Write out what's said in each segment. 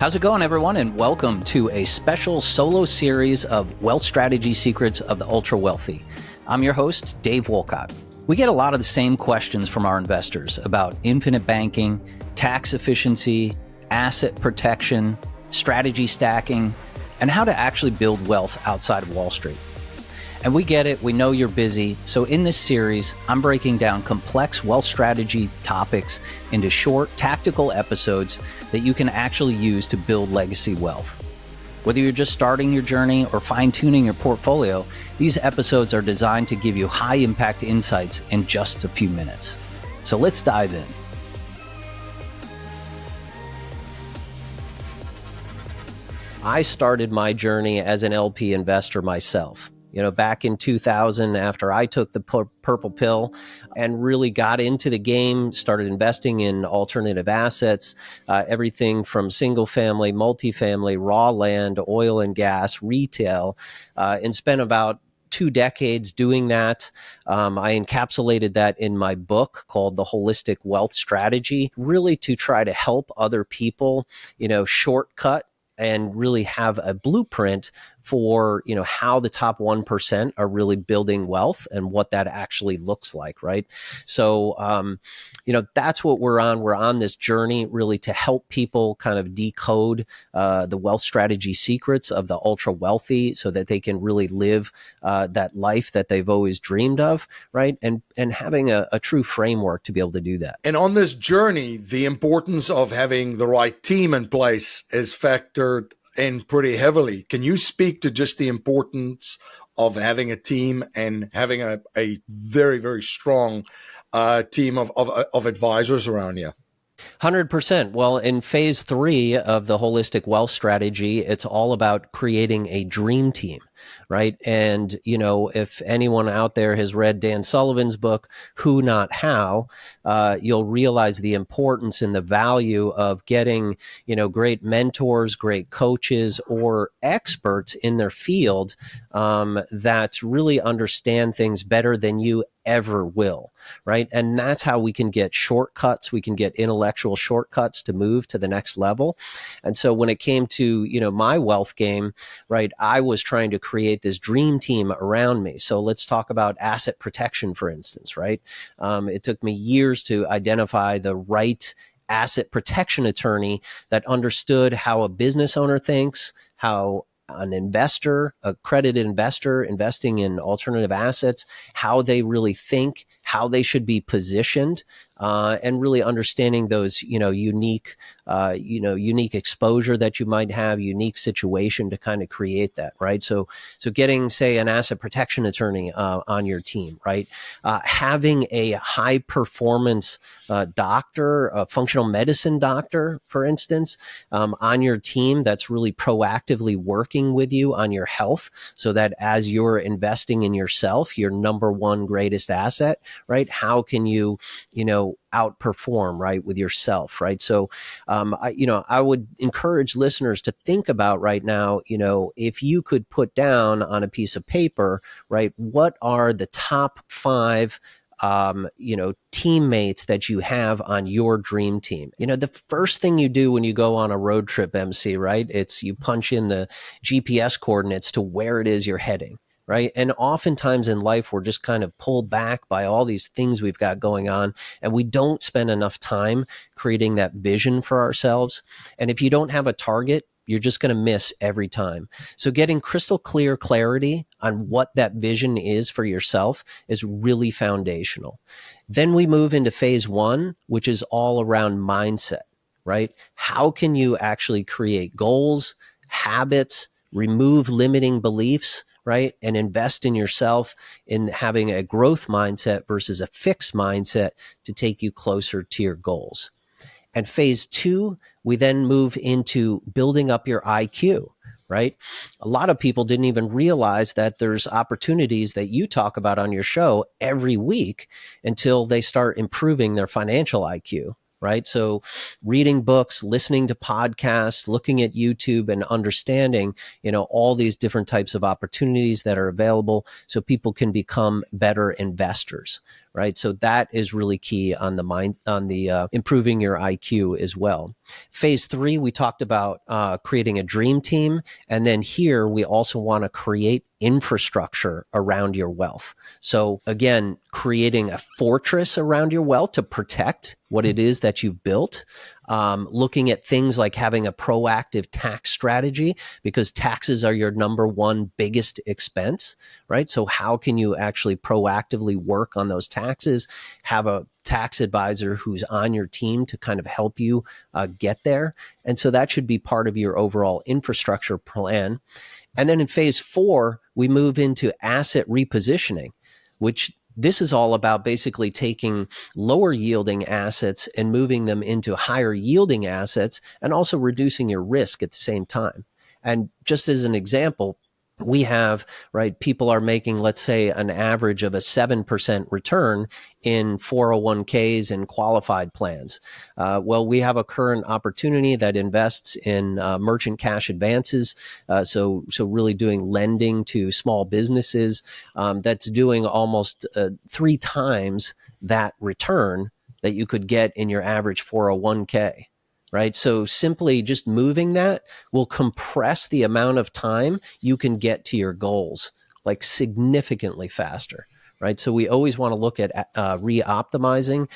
How's it going, everyone? And welcome to a special solo series of Wealth Strategy Secrets of the Ultra Wealthy. I'm your host, Dave Wolcott. We get a lot of the same questions from our investors about infinite banking, tax efficiency, asset protection, strategy stacking, and how to actually build wealth outside of Wall Street. And we get it, we know you're busy, so in this series, I'm breaking down complex wealth strategy topics into short, tactical episodes that you can actually use to build legacy wealth. Whether you're just starting your journey or fine-tuning your portfolio, these episodes are designed to give you high-impact insights in just a few minutes. So let's dive in. I started my journey as an LP investor myself. Back in 2000, after I took the purple pill and really got into the game, started investing in alternative assets, everything from single family, multifamily, raw land, oil and gas, retail, and spent about 2 decades doing that. I encapsulated that in my book called The Holistic Wealth Strategy, really to try to help other people, shortcut and really have a blueprint for, how the top 1% are really building wealth and what that actually looks like, right? So, that's what we're on. We're on this journey really to help people kind of decode the wealth strategy secrets of the ultra wealthy so that they can really live that life that they've always dreamed of, right? And having a true framework to be able to do that. And on this journey, the importance of having the right team in place is factored in pretty heavily. Can you speak to just the importance of having a team and having a very, very strong team of advisors around you? 100%. Well, in phase 3 of the holistic wealth strategy, it's all about creating a dream team, right? And, if anyone out there has read Dan Sullivan's book, Who Not How, you'll realize the importance and the value of getting, great mentors, great coaches, or experts in their field that really understand things better than you ever will, right? And that's how we can get shortcuts. We can get intellectual shortcuts to move to the next level. And so when it came to, my wealth game, right, I was trying to create this dream team around me. So let's talk about asset protection, for instance, right? It took me years to identify the right asset protection attorney that understood how a business owner thinks, how an investor, a accredited investor investing in alternative assets, how they really think, how they should be positioned, and really understanding those, unique exposure that you might have, unique situation to kind of create that, right? So getting, say, an asset protection attorney on your team, right? Having a high performance doctor, a functional medicine doctor, for instance, on your team that's really proactively working with you on your health, so that as you're investing in yourself, your number one greatest asset, right? How can you, outperform, right, with yourself, right? So, I would encourage listeners to think about right now, if you could put down on a piece of paper, right, what are the top 5 teammates that you have on your dream team. The first thing you do when you go on a road trip, MC, right? It's you punch in the GPS coordinates to where it is you're heading. Right. And oftentimes in life, we're just kind of pulled back by all these things we've got going on, and we don't spend enough time creating that vision for ourselves. And if you don't have a target, you're just going to miss every time. So getting crystal clear clarity on what that vision is for yourself is really foundational. Then we move into phase 1, which is all around mindset, right? How can you actually create goals, habits, remove limiting beliefs, right? And invest in yourself in having a growth mindset versus a fixed mindset to take you closer to your goals. And phase 2, we then move into building up your IQ, right? A lot of people didn't even realize that there's opportunities that you talk about on your show every week until they start improving their financial IQ. right? So reading books, listening to podcasts, looking at YouTube, and understanding, all these different types of opportunities that are available so people can become better investors, right? So that is really key on the improving your IQ as well. Phase 3, we talked about creating a dream team. And then here we also want to create infrastructure around your wealth. So again, creating a fortress around your wealth to protect what it is that you've built. Looking at things like having a proactive tax strategy, because taxes are your number one biggest expense, right? So how can you actually proactively work on those taxes? Have a tax advisor who's on your team to kind of help you get there. And so that should be part of your overall infrastructure plan. And then in phase 4, we move into asset repositioning, which this is all about basically taking lower yielding assets and moving them into higher yielding assets, and also reducing your risk at the same time. And just as an example, we have, right, people are making, let's say, an average of a 7% return in 401ks and qualified plans. Well, we have a current opportunity that invests in merchant cash advances. So really doing lending to small businesses that's doing almost 3 times that return that you could get in your average 401k. Right. So simply just moving that will compress the amount of time you can get to your goals, like significantly faster. Right. So we always want to look at re-optimizing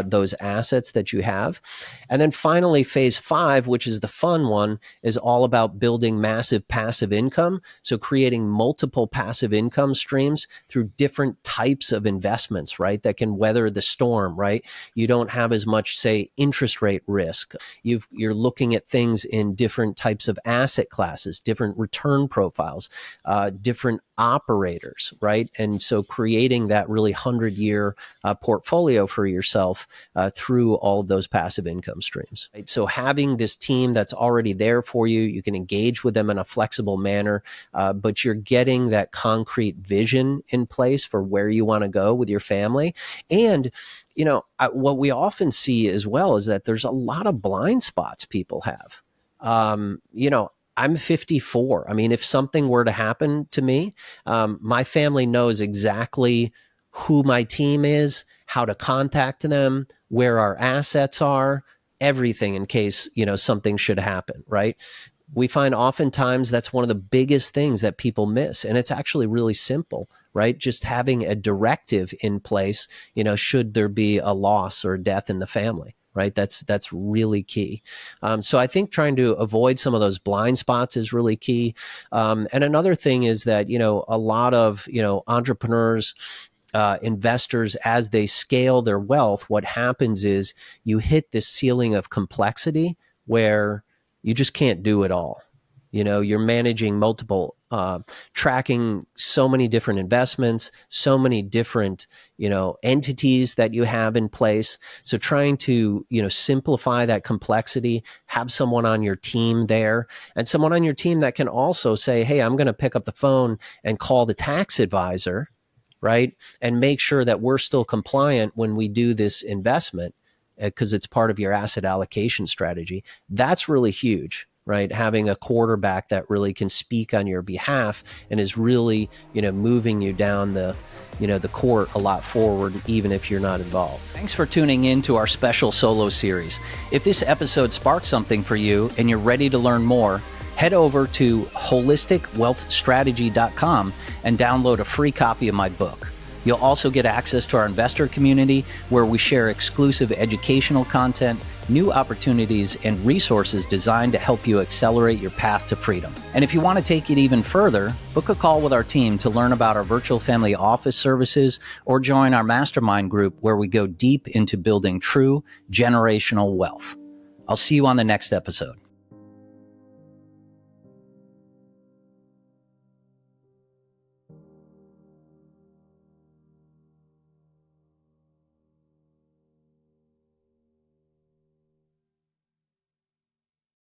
those assets that you have. And then finally, phase 5, which is the fun one, is all about building massive passive income. So creating multiple passive income streams through different types of investments, right, that can weather the storm, right? You don't have as much, say, interest rate risk. You're looking at things in different types of asset classes, different return profiles, different operators, right? And so creating that really 100-year portfolio for yourself through all of those passive income streams. Right? So having this team that's already there for you, you can engage with them in a flexible manner, but you're getting that concrete vision in place for where you want to go with your family. And what we often see as well is that there's a lot of blind spots people have. I'm 54. I mean, if something were to happen to me, my family knows exactly who my team is, how to contact them, where our assets are, everything in case, something should happen, right? We find oftentimes that's one of the biggest things that people miss. And it's actually really simple, right? Just having a directive in place, should there be a loss or death in the family. Right. That's really key. So I think trying to avoid some of those blind spots is really key. And another thing is that, a lot of, entrepreneurs, investors, as they scale their wealth, what happens is you hit this ceiling of complexity where you just can't do it all. You're managing multiple, tracking so many different investments, so many different, entities that you have in place. So trying to, simplify that complexity, have someone on your team there, and someone on your team that can also say, hey, I'm going to pick up the phone and call the tax advisor, right? And make sure that we're still compliant when we do this investment, because it's part of your asset allocation strategy. That's really huge. Right, having a quarterback that really can speak on your behalf and is really, moving you down the court a lot forward, even if you're not involved. Thanks for tuning in to our special solo series. If this episode sparked something for you and you're ready to learn more, head over to holisticwealthstrategy.com and download a free copy of my book. You'll also get access to our investor community, where we share exclusive educational content, new opportunities, and resources designed to help you accelerate your path to freedom. And if you want to take it even further, book a call with our team to learn about our virtual family office services, or join our mastermind group, where we go deep into building true generational wealth. I'll see you on the next episode.